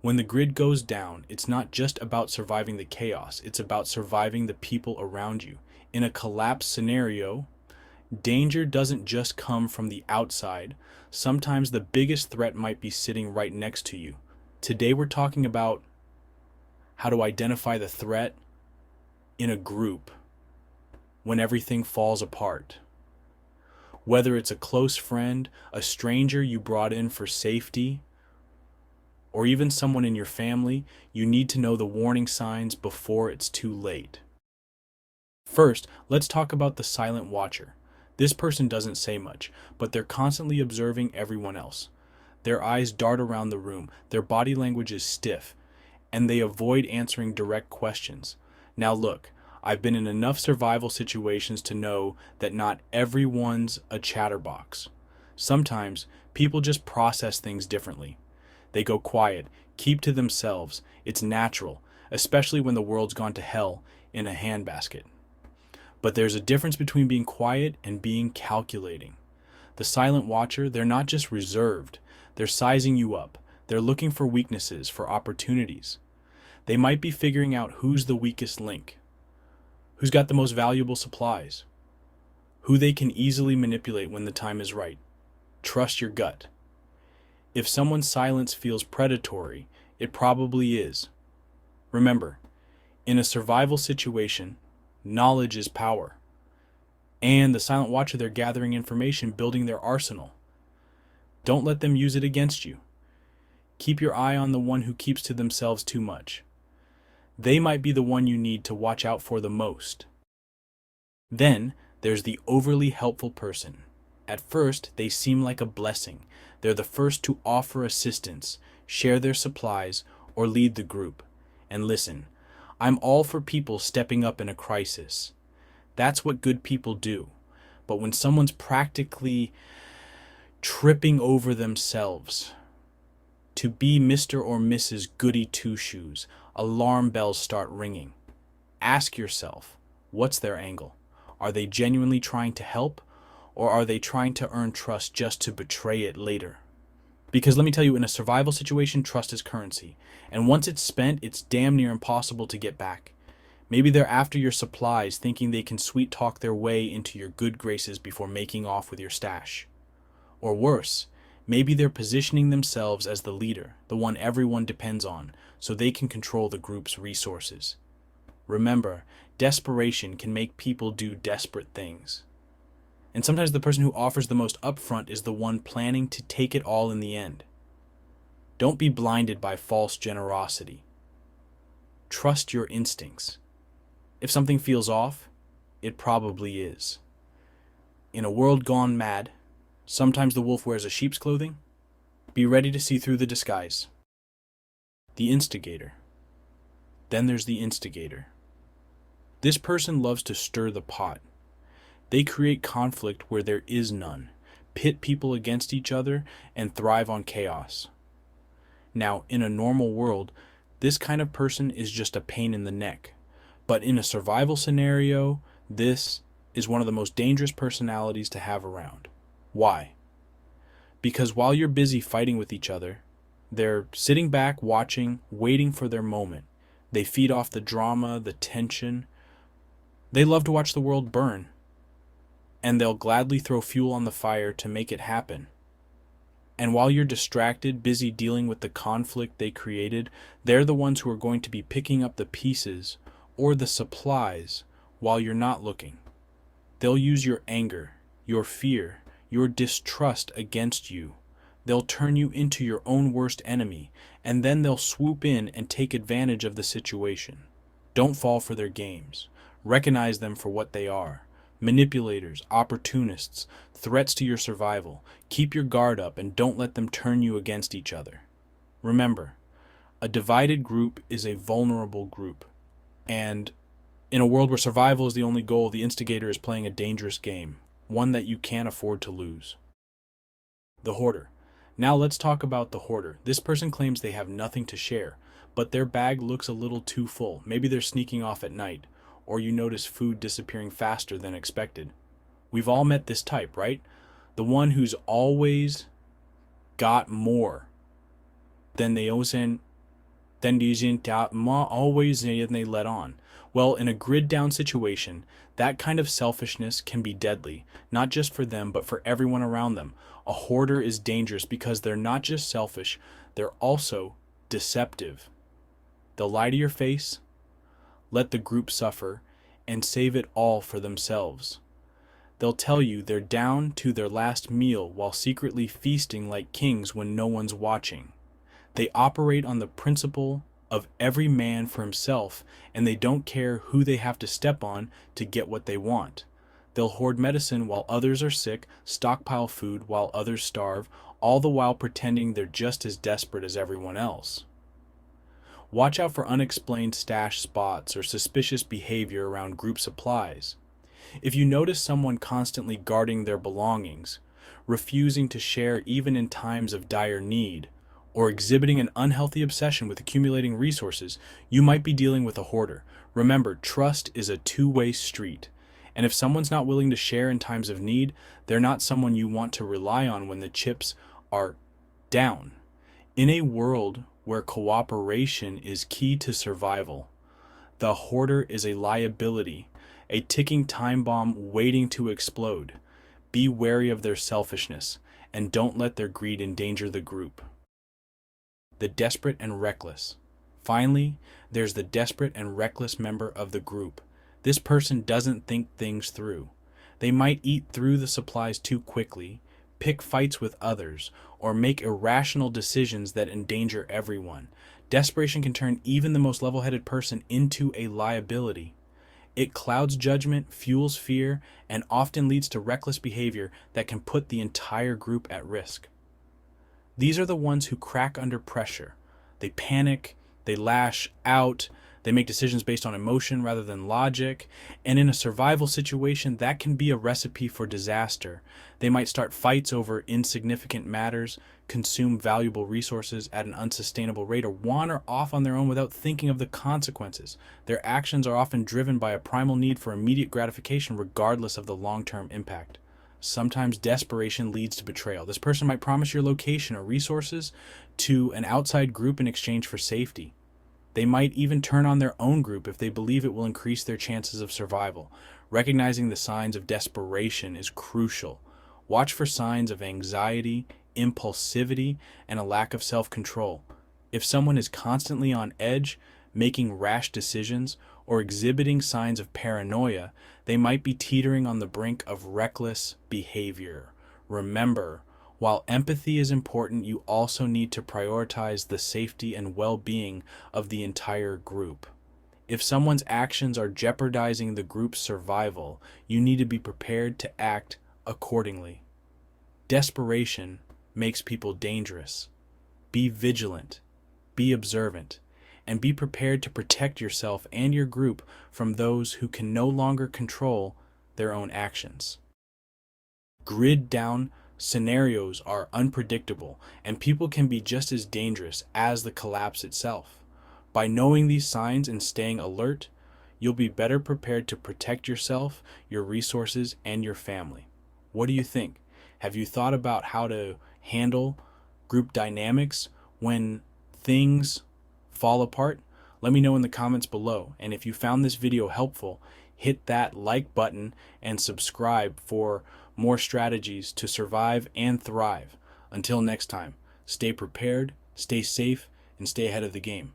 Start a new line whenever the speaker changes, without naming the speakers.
When the grid goes down, it's not just about surviving the chaos, it's about surviving the people around you. In a collapse scenario, danger doesn't just come from the outside. Sometimes the biggest threat might be sitting right next to you. Today we're talking about how to identify the threat in a group when everything falls apart. Whether it's a close friend, a stranger you brought in for safety, or even someone in your family, you need to know the warning signs before it's too late. First, let's talk about the silent watcher. This person doesn't say much, but they're constantly observing everyone else. Their eyes dart around the room, their body language is stiff, and they avoid answering direct questions. Now look, I've been in enough survival situations to know that not everyone's a chatterbox. Sometimes people just process things differently. They go quiet, keep to themselves. It's natural, especially when the world's gone to hell in a handbasket. But there's a difference between being quiet and being calculating. The silent watcher, they're not just reserved. They're sizing you up. They're looking for weaknesses, for opportunities. They might be figuring out who's the weakest link, who's got the most valuable supplies, who they can easily manipulate when the time is right. Trust your gut. If someone's silence feels predatory, it probably is. Remember, in a survival situation, knowledge is power. And the silent watcher, they're gathering information, building their arsenal. Don't let them use it against you. Keep your eye on the one who keeps to themselves too much. They might be the one you need to watch out for the most. Then, there's the overly helpful person. At first, they seem like a blessing. They're the first to offer assistance, share their supplies, or lead the group. And listen, I'm all for people stepping up in a crisis. That's what good people do. But when someone's practically tripping over themselves to be Mr. or Mrs. Goody Two-Shoes, alarm bells start ringing. Ask yourself, what's their angle? Are they genuinely trying to help? Or are they trying to earn trust just to betray it later? Because let me tell you, in a survival situation, trust is currency. And once it's spent, it's damn near impossible to get back. Maybe they're after your supplies, thinking they can sweet talk their way into your good graces before making off with your stash. Or worse, maybe they're positioning themselves as the leader, the one everyone depends on, so they can control the group's resources. Remember, desperation can make people do desperate things. And sometimes the person who offers the most upfront is the one planning to take it all in the end. Don't be blinded by false generosity. Trust your instincts. If something feels off, it probably is. In a world gone mad, sometimes the wolf wears a sheep's clothing. Be ready to see through the disguise. The instigator. Then there's the instigator. This person loves to stir the pot. They create conflict where there is none, pit people against each other, and thrive on chaos. Now, in a normal world, this kind of person is just a pain in the neck. But in a survival scenario, this is one of the most dangerous personalities to have around. Why? Because while you're busy fighting with each other, they're sitting back, watching, waiting for their moment. They feed off the drama, the tension. They love to watch the world burn. And they'll gladly throw fuel on the fire to make it happen. And while you're distracted, busy dealing with the conflict they created, they're the ones who are going to be picking up the pieces or the supplies while you're not looking. They'll use your anger, your fear, your distrust against you. They'll turn you into your own worst enemy, and then they'll swoop in and take advantage of the situation. Don't fall for their games. Recognize them for what they are. Manipulators, opportunists, threats to your survival. Keep your guard up and don't let them turn you against each other. Remember, a divided group is a vulnerable group. And in a world where survival is the only goal, the instigator is playing a dangerous game, one that you can't afford to lose. The hoarder. Now let's talk about the hoarder. This person claims they have nothing to share, but their bag looks a little too full. Maybe they're sneaking off at night, or you notice food disappearing faster than expected. We've all met this type, right? The one who's always got more than they owe in. then always they let on. Well, in a grid down situation, that kind of selfishness can be deadly, not just for them, but for everyone around them. A hoarder is dangerous because they're not just selfish, they're also deceptive. They'll lie to your face, let the group suffer, and save it all for themselves. They'll tell you they're down to their last meal while secretly feasting like kings when no one's watching. They operate on the principle of every man for himself, and they don't care who they have to step on to get what they want. They'll hoard medicine while others are sick, stockpile food while others starve, all the while pretending they're just as desperate as everyone else. Watch out for unexplained stash spots or suspicious behavior around group supplies. If you notice someone constantly guarding their belongings, refusing to share even in times of dire need, or exhibiting an unhealthy obsession with accumulating resources, you might be dealing with a hoarder. Remember, trust is a two-way street, and if someone's not willing to share in times of need, they're not someone you want to rely on when the chips are down. In a world where cooperation is key to survival, the hoarder is a liability, a ticking time bomb waiting to explode. Be wary of their selfishness, and don't let their greed endanger the group. The desperate and reckless. Finally, there's the desperate and reckless member of the group. This person doesn't think things through. They might eat through the supplies too quickly, pick fights with others, or make irrational decisions that endanger everyone. Desperation can turn even the most level-headed person into a liability. It clouds judgment, fuels fear, and often leads to reckless behavior that can put the entire group at risk. These are the ones who crack under pressure. They panic, they lash out, they make decisions based on emotion rather than logic, and in a survival situation, that can be a recipe for disaster. They might start fights over insignificant matters, consume valuable resources at an unsustainable rate, or wander off on their own without thinking of the consequences. Their actions are often driven by a primal need for immediate gratification regardless of the long-term impact. Sometimes desperation leads to betrayal. This person might promise your location or resources to an outside group in exchange for safety. They might even turn on their own group if they believe it will increase their chances of survival. Recognizing the signs of desperation is crucial. Watch for signs of anxiety, impulsivity, and a lack of self-control. If someone is constantly on edge, making rash decisions, or exhibiting signs of paranoia, they might be teetering on the brink of reckless behavior. Remember, while empathy is important, you also need to prioritize the safety and well-being of the entire group. If someone's actions are jeopardizing the group's survival, you need to be prepared to act accordingly. Desperation makes people dangerous. Be vigilant, be observant, and be prepared to protect yourself and your group from those who can no longer control their own actions. Grid down scenarios are unpredictable, and people can be just as dangerous as the collapse itself. By knowing these signs and staying alert, you'll be better prepared to protect yourself, your resources, and your family. What do you think? Have you thought about how to handle group dynamics when things fall apart? Let me know in the comments below. And if you found this video helpful, hit that like button and subscribe for more strategies to survive and thrive. Until next time, stay prepared, stay safe, and stay ahead of the game.